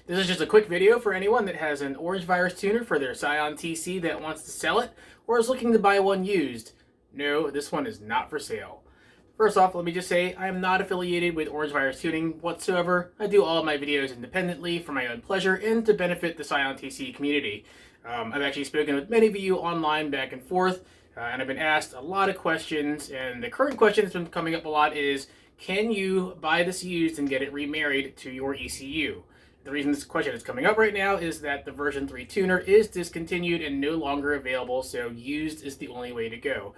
This is just a quick video for anyone that has an OrangeVirus tuner for their Scion tC that wants to sell it or is looking to buy one used. No, this one is not for sale. First off, let me just say I am not affiliated with OrangeVirus tuning whatsoever. I do all of my videos independently for my own pleasure and to benefit the Scion tC community. I've actually spoken with many of you online back and forth, and I've been asked a lot of questions, and the current question that's been coming up a lot is, can you buy this used and get it remarried to your ECU? The reason this question is coming up right now is that the version 3 tuner is discontinued and no longer available, so used is the only way to go.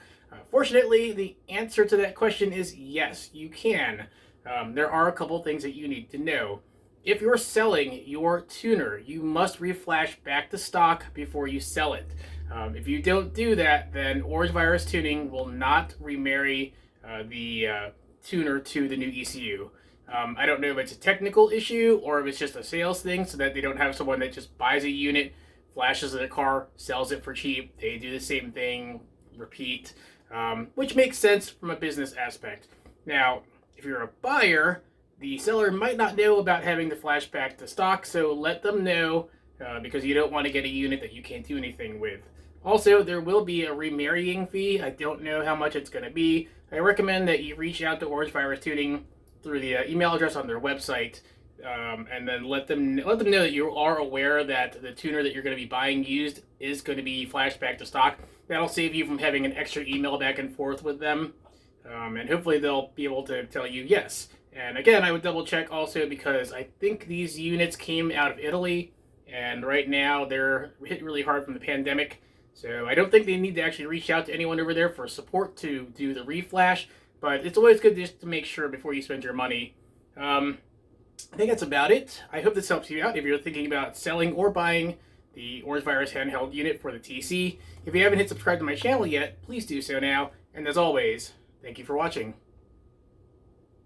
Fortunately, the answer to that question is yes, you can. There are a couple things that you need to know. If you're selling your tuner, you must reflash back to stock before you sell it. If you don't do that, then OrangeVirus Tuning will not remarry the tuner to the new ECU. I don't know if it's a technical issue or if it's just a sales thing so that they don't have someone that just buys a unit, flashes their car, sells it for cheap. They do the same thing, repeat, which makes sense from a business aspect. Now, if you're a buyer, the seller might not know about having the flashback to stock, so let them know because you don't want to get a unit that you can't do anything with. Also, there will be a remarrying fee. I don't know how much it's going to be. I recommend that you reach out to OrangeVirus Tuning through the email address on their website, and then let them know that you are aware that the tuner that you're going to be buying used is going to be flashed back to stock. That'll save you from having an extra email back and forth with them, and hopefully they'll be able to tell you yes. And again, I would double check also because I think these units came out of Italy, and right now they're hit really hard from the pandemic. So I don't think they need to actually reach out to anyone over there for support to do the reflash, but it's always good just to make sure before you spend your money. I think that's about it. I hope this helps you out if you're thinking about selling or buying the OrangeVirus handheld unit for the tC. If you haven't hit subscribe to my channel yet, please do so now. And as always, thank you for watching.